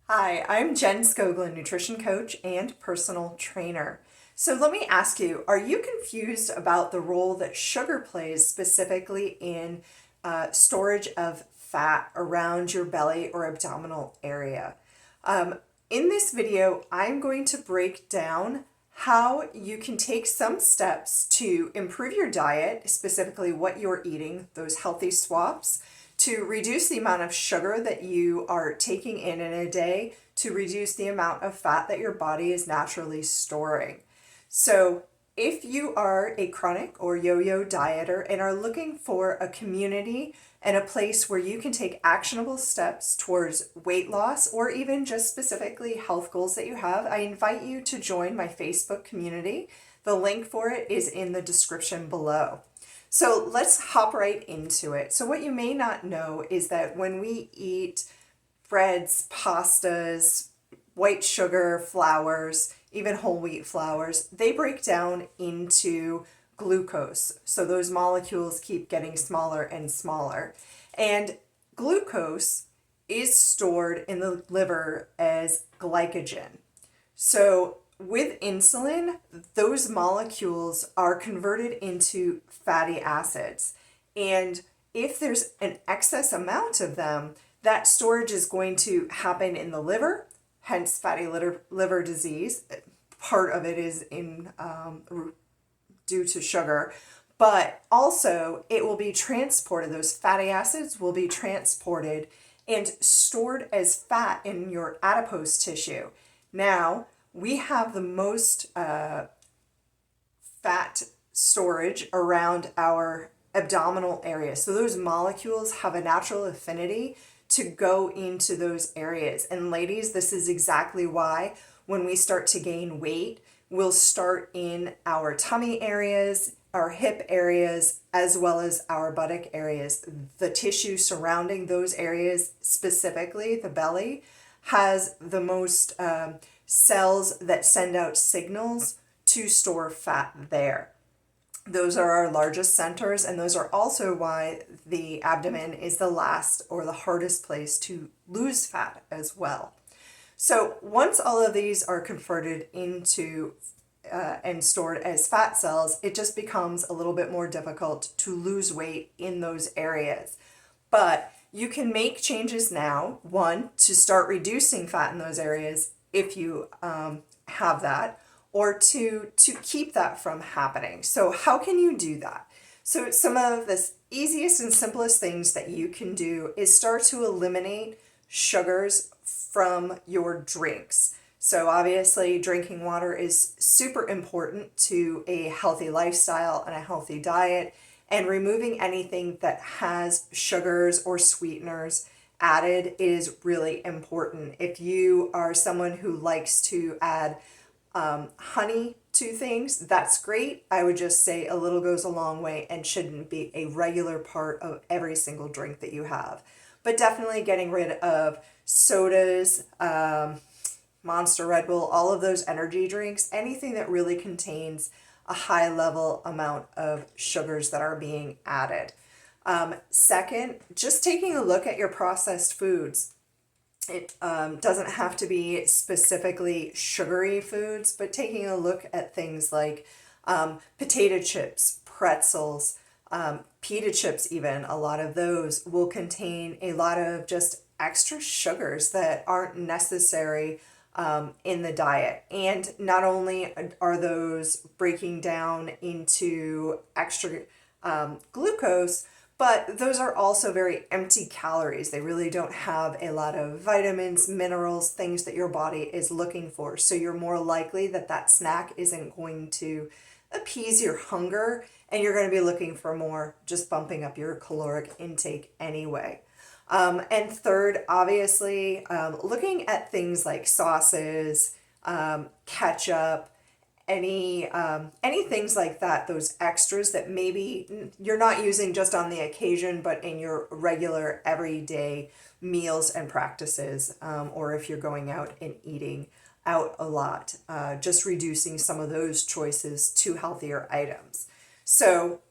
Hi, I'm Jen Skoglund, nutrition coach and personal trainer. So let me ask you, are you confused about the role that sugar plays specifically in storage of fat around your belly or abdominal area? In this video, I'm going to break down how you can take some steps to improve your diet, specifically what you're eating, those healthy swaps, to reduce the amount of sugar that you are taking in a day, to reduce the amount of fat that your body is naturally storing. So if you are a chronic or yo-yo dieter and are looking for a community and a place where you can take actionable steps towards weight loss or even just specifically health goals that you have, I invite you to join my Facebook community. The link for it is in the description below. So let's hop right into it. So what you may not know is that when we eat breads, pastas, white sugar, flours, even whole wheat flours, they break down into glucose. So those molecules keep getting smaller and smaller. And glucose is stored in the liver as glycogen. So with insulin, those molecules are converted into fatty acids. And if there's an excess amount of them, that storage is going to happen in the liver, hence fatty liver disease. Part of it is due to sugar, but also it will be transported. Those fatty acids will be transported and stored as fat in your adipose tissue. Now, we have the most fat storage around our abdominal area. So those molecules have a natural affinity to go into those areas. And ladies, this is exactly why when we start to gain weight, we'll start in our tummy areas, our hip areas, as well as our buttock areas. The tissue surrounding those areas, specifically the belly, has the most cells that send out signals to store fat there. Those are our largest centers, and those are also why the abdomen is the last or the hardest place to lose fat as well. So once all of these are converted into and stored as fat cells, it just becomes a little bit more difficult to lose weight in those areas. But you can make changes now, one, to start reducing fat in those areas if you have that, or to keep that from happening. So how can you do that? So some of the easiest and simplest things that you can do is start to eliminate sugars from your drinks. So obviously drinking water is super important to a healthy lifestyle and a healthy diet, and removing anything that has sugars or sweeteners added is really important. If you are someone who likes to add honey to things, that's great. I would just say a little goes a long way and shouldn't be a regular part of every single drink that you have. But definitely getting rid of sodas, Monster, Red Bull, all of those energy drinks, anything that really contains a high level amount of sugars that are being added. Second, just taking a look at your processed foods. It doesn't have to be specifically sugary foods, but taking a look at things like potato chips, pretzels, pita chips even, a lot of those will contain a lot of just extra sugars that aren't necessary in the diet. And not only are those breaking down into extra glucose, but those are also very empty calories. They really don't have a lot of vitamins, minerals, things that your body is looking for. So you're more likely that that snack isn't going to appease your hunger, and you're going to be looking for more, just bumping up your caloric intake anyway. And third, obviously, looking at things like sauces, ketchup, any things like that, those extras that maybe you're not using just on the occasion, but in your regular everyday meals and practices, or if you're going out and eating out a lot, just reducing some of those choices to healthier items. So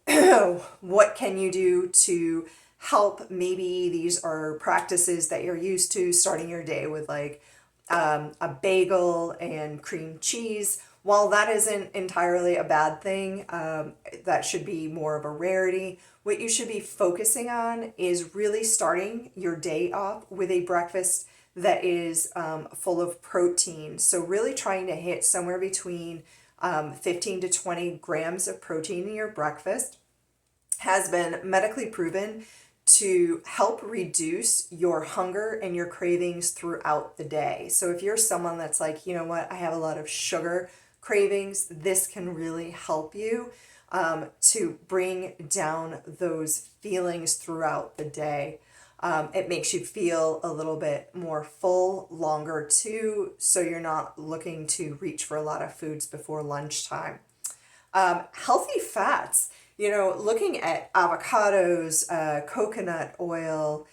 what can you do to help? Maybe these are practices that you're used to starting your day with, like a bagel and cream cheese. While that isn't entirely a bad thing, that should be more of a rarity. What you should be focusing on is really starting your day off with a breakfast that is full of protein. So, really trying to hit somewhere between 15 to 20 grams of protein in your breakfast has been medically proven to help reduce your hunger and your cravings throughout the day. So if you're someone that's like, you know what, I have a lot of sugar cravings, this can really help you to bring down those feelings throughout the day. It makes you feel a little bit more full longer too, so you're not looking to reach for a lot of foods before lunchtime. Healthy fats, looking at avocados, coconut oil,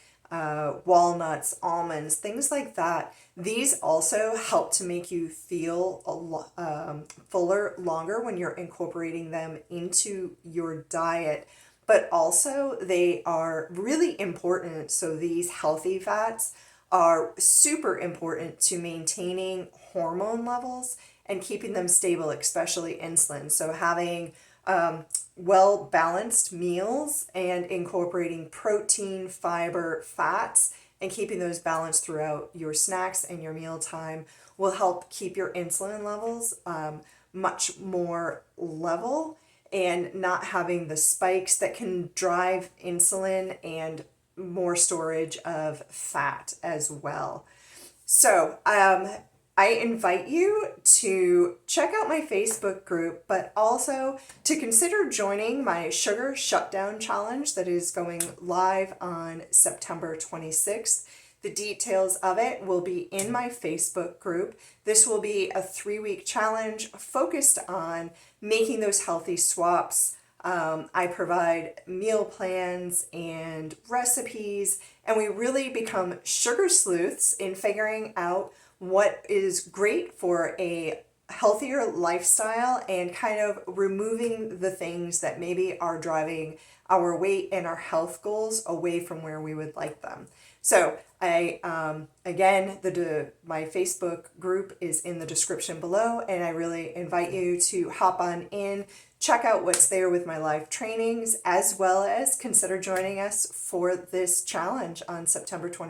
walnuts, almonds, things like that. These also help to make you feel fuller longer when you're incorporating them into your diet. But also, they are really important. So, these healthy fats are super important to maintaining hormone levels and keeping them stable, especially insulin. So having well balanced meals and incorporating protein, fiber, fats, and keeping those balanced throughout your snacks and your mealtime will help keep your insulin levels much more level and not having the spikes that can drive insulin and more storage of fat as well. So, I invite you to check out my Facebook group, but also to consider joining my Sugar Shutdown Challenge that is going live on September 26th. The details of it will be in my Facebook group. This will be a 3-week challenge focused on making those healthy swaps. I provide meal plans and recipes, and we really become sugar sleuths in figuring out what is great for a healthier lifestyle and kind of removing the things that maybe are driving our weight and our health goals away from where we would like them. So again, my Facebook group is in the description below, and I really invite you to hop on in, check out what's there with my live trainings, as well as consider joining us for this challenge on September 26th.